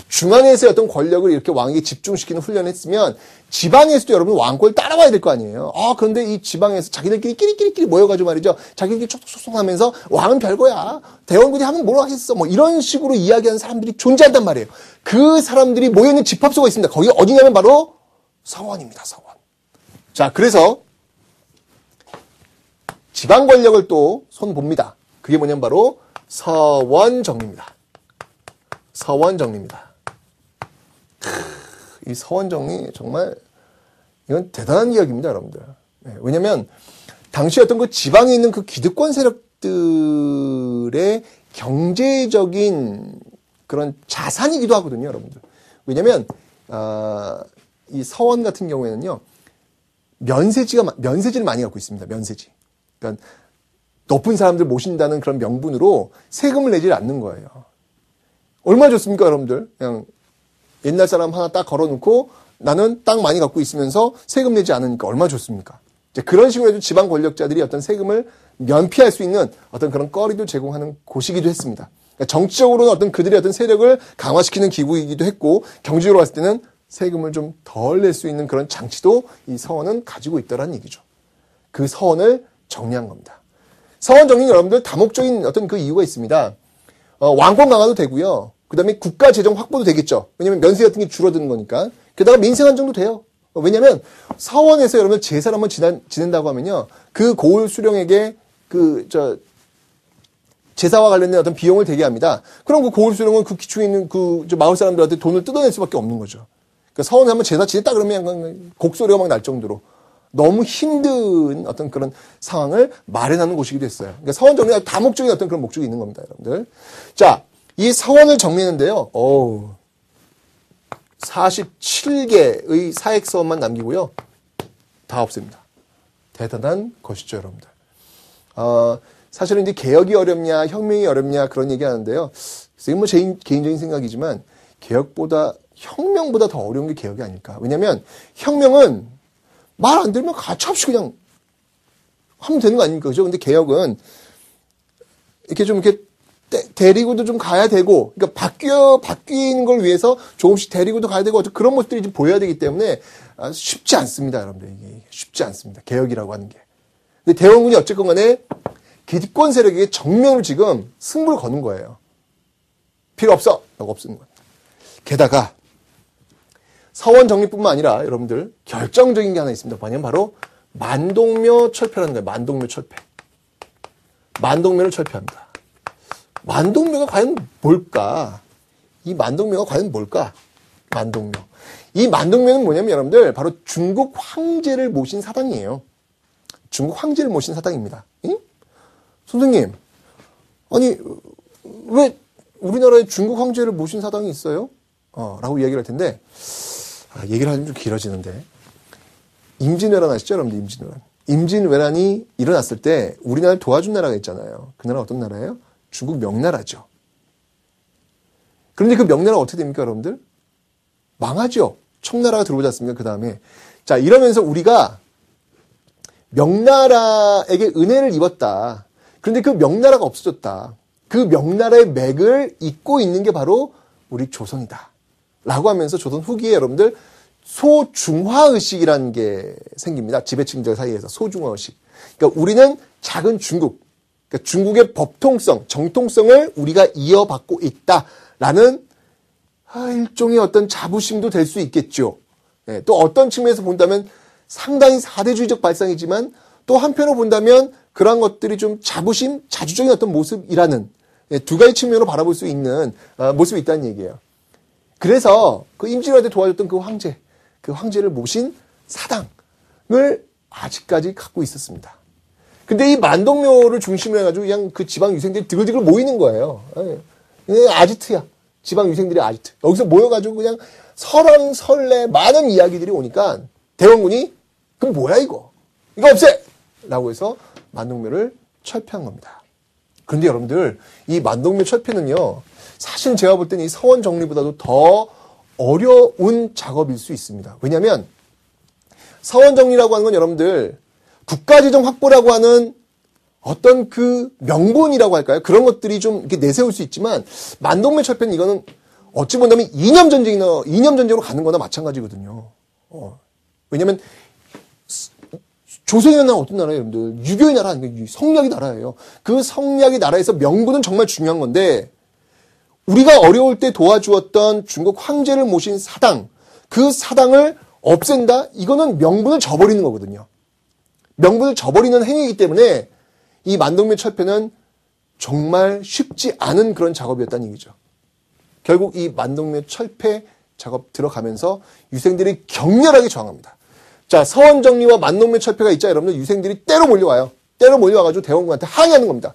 중앙에서의 어떤 권력을 이렇게 왕에게 집중시키는 훈련을 했으면 지방에서도 여러분 왕권을 따라와야 될 거 아니에요. 그런데 이 지방에서 자기들끼리 끼리끼리 모여가지고 말이죠. 자기들끼리 촉촉촉 하면서 왕은 별거야. 대원군이 하면 뭘 하겠어. 뭐 이런 식으로 이야기하는 사람들이 존재한단 말이에요. 그 사람들이 모여있는 집합소가 있습니다. 거기가 어디냐면 바로 서원입니다. 서원. 자, 그래서 지방 권력을 또 손봅니다. 그게 뭐냐면 바로 서원정리입니다. 서원정리입니다. 이 서원정리 정말 이건 대단한 이야기입니다, 여러분들. 네, 왜냐하면 당시 어떤 그 지방에 있는 그 기득권 세력들의 경제적인 그런 자산이기도 하거든요, 여러분들. 왜냐하면 이 서원 같은 경우에는요, 면세지를 많이 갖고 있습니다. 면세지. 그러니까 높은 사람들 모신다는 그런 명분으로 세금을 내지 않는 거예요. 얼마나 좋습니까, 여러분들? 그냥 옛날 사람 하나 딱 걸어놓고 나는 땅 많이 갖고 있으면서 세금 내지 않으니까 얼마나 좋습니까? 이제 그런 식으로 해도 지방 권력자들이 어떤 세금을 면피할 수 있는 어떤 그런 거리도 제공하는 곳이기도 했습니다. 그러니까 정치적으로는 어떤 그들의 어떤 세력을 강화시키는 기구이기도 했고, 경제적으로 봤을 때는 세금을 좀 덜 낼 수 있는 그런 장치도 이 서원은 가지고 있더라는 얘기죠. 그 서원을 정리한 겁니다. 서원 정리는 여러분들 다목적인 어떤 그 이유가 있습니다. 왕권 강화도 되고요. 그 다음에 국가 재정 확보도 되겠죠. 왜냐면 면세 같은 게 줄어드는 거니까. 게다가 민생 안정도 돼요. 왜냐면 서원에서 여러분 제사를 한번 지낸다고 하면요. 그 고을 수령에게 제사와 관련된 어떤 비용을 대게 합니다. 그럼 그 고을 수령은 그 기초에 있는 그 마을 사람들한테 돈을 뜯어낼 수밖에 없는 거죠. 그러니까 서원에 한번 제사 지냈다 그러면 곡소리가 막 날 정도로 너무 힘든 어떤 그런 상황을 마련하는 곳이기도 했어요. 그러니까 서원 정리가 다목적인 어떤 그런 목적이 있는 겁니다, 여러분들. 자, 이 서원을 정리했는데요. 47개의 사액서원만 남기고요. 다 없습니다. 대단한 것이죠, 여러분들. 사실은 이제 개혁이 어렵냐, 혁명이 어렵냐 그런 얘기 하는데요. 이건 뭐 제 개인적인 생각이지만 혁명보다 더 어려운 게 개혁이 아닐까. 왜냐면 혁명은 말 안 들으면 가차없이 그냥 하면 되는 거 아닙니까? 그죠? 근데 개혁은 이렇게 좀 이렇게 데리고도 좀 가야 되고, 그러니까 바뀌는 걸 위해서 조금씩 데리고도 가야 되고, 그런 모습들이 좀 보여야 되기 때문에 쉽지 않습니다, 여러분들. 이게 쉽지 않습니다. 개혁이라고 하는 게. 근데 대원군이 어쨌건 간에 기득권 세력에게 정면으로 지금 승부를 거는 거예요. 필요 없어! 라고 없애는 거예요. 게다가 서원 정리뿐만 아니라 여러분들 결정적인 게 하나 있습니다. 뭐냐면 바로 만동묘 철폐라는 거예요. 만동묘 철폐. 만동묘를 철폐합니다. 만동묘가 과연 뭘까? 이 만동묘가 과연 뭘까? 만동묘. 이 만동묘는 뭐냐면 여러분들 바로 중국 황제를 모신 사당이에요. 중국 황제를 모신 사당입니다. 응? 선생님, 아니 왜 우리나라에 중국 황제를 모신 사당이 있어요? 라고 이야기를 할 텐데 얘기를 하면 좀 길어지는데 임진왜란 아시죠? 여러분들 임진왜란. 임진왜란이 일어났을 때 우리나라를 도와준 나라가 있잖아요. 그 나라 어떤 나라예요? 중국 명나라죠. 그런데 그 명나라가 어떻게 됩니까, 여러분들? 망하죠. 청나라가 들어오지 않습니까? 그 다음에. 자, 이러면서 우리가 명나라에게 은혜를 입었다. 그런데 그 명나라가 없어졌다. 그 명나라의 맥을 잇고 있는 게 바로 우리 조선이다. 라고 하면서 조선 후기에 여러분들 소중화의식이라는 게 생깁니다. 지배층들 사이에서 소중화의식. 그러니까 우리는 작은 중국, 그러니까 중국의 법통성, 정통성을 우리가 이어받고 있다라는 일종의 어떤 자부심도 될 수 있겠죠. 네, 또 어떤 측면에서 본다면 상당히 사대주의적 발상이지만 또 한편으로 본다면 그러한 것들이 좀 자부심, 자주적인 어떤 모습이라는 두 가지 측면으로 바라볼 수 있는 모습이 있다는 얘기예요. 그래서 그 임진왜란 때 도와줬던 그 황제를 모신 사당을 아직까지 갖고 있었습니다. 근데 이 만동묘를 중심으로 해가지고 그냥 그 지방 유생들이 드글드글 모이는 거예요. 아지트야. 지방 유생들이 아지트. 여기서 모여가지고 그냥 설왕설래 많은 이야기들이 오니까 대원군이 그럼 뭐야 이거 없애! 라고 해서 만동묘를 철폐한 겁니다. 그런데 여러분들 이 만동묘 철폐는요. 사실 제가 볼 때는 이 서원 정리보다도 더 어려운 작업일 수 있습니다. 왜냐하면 서원 정리라고 하는 건 여러분들 국가재정 확보라고 하는 어떤 그 명분이라고 할까요? 그런 것들이 좀 이렇게 내세울 수 있지만 만동묘 철폐는 이거는 어찌 본다면 이념 전쟁으로 가는 거나 마찬가지거든요. 왜냐면 조선의 나라는 어떤 나라예요, 여러분들? 유교의 나라 아니에요. 성리학의 나라예요. 그 성리학의 나라에서 명분은 정말 중요한 건데 우리가 어려울 때 도와주었던 중국 황제를 모신 사당, 그 사당을 없앤다? 이거는 명분을 저버리는 거거든요. 명분을 저버리는 행위이기 때문에 이 만동묘 철폐는 정말 쉽지 않은 그런 작업이었다는 얘기죠. 결국 이 만동묘 철폐 작업 들어가면서 유생들이 격렬하게 저항합니다. 자, 서원정리와 만동묘 철폐가 있자 여러분들 유생들이 때로 몰려와요. 때로 몰려와가지고 대원군한테 항의하는 겁니다.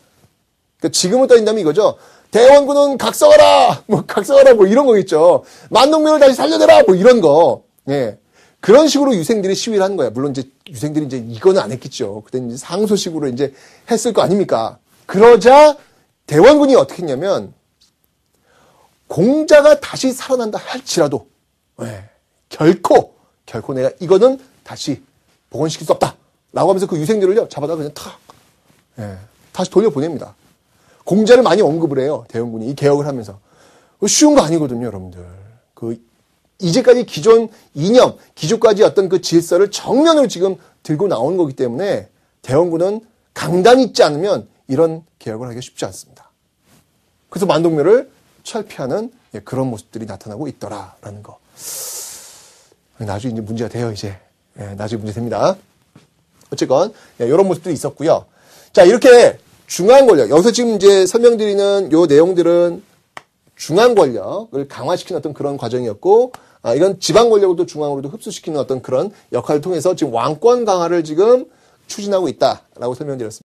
그러니까 지금을 따진다면 이거죠. 대원군은 각성하라! 각성하라! 이런 거 있죠. 만동묘를 다시 살려내라! 이런 거. 예. 그런 식으로 유생들이 시위를 하는 거야. 물론 이제 유생들이 이제 이거는 안 했겠죠. 그때는 이제 상소식으로 이제 했을 거 아닙니까? 그러자 대원군이 어떻게 했냐면 공자가 다시 살아난다 할지라도 결코 내가 이거는 다시 복원시킬 수 없다. 라고 하면서 그 유생들을요 잡아다 그냥 다시 돌려보냅니다. 공자를 많이 언급을 해요. 대원군이 이 개혁을 하면서. 쉬운 거 아니거든요, 여러분들. 이제까지 기존 이념, 기존까지 어떤 그 질서를 정면으로 지금 들고 나오는 거기 때문에 대원군은 강단이 있지 않으면 이런 개혁을 하기가 쉽지 않습니다. 그래서 만동묘를 철폐하는 그런 모습들이 나타나고 있더라라는 거. 나중에 이제 문제가 돼요, 이제. 나중에 문제 됩니다. 어쨌건, 이런 모습들이 있었고요. 자, 이렇게 중앙 권력. 여기서 지금 이제 설명드리는 요 내용들은 중앙 권력을 강화시키는 어떤 그런 과정이었고, 이건 지방 권력을 또 중앙으로도 흡수시키는 어떤 그런 역할을 통해서 지금 왕권 강화를 지금 추진하고 있다라고 설명드렸습니다.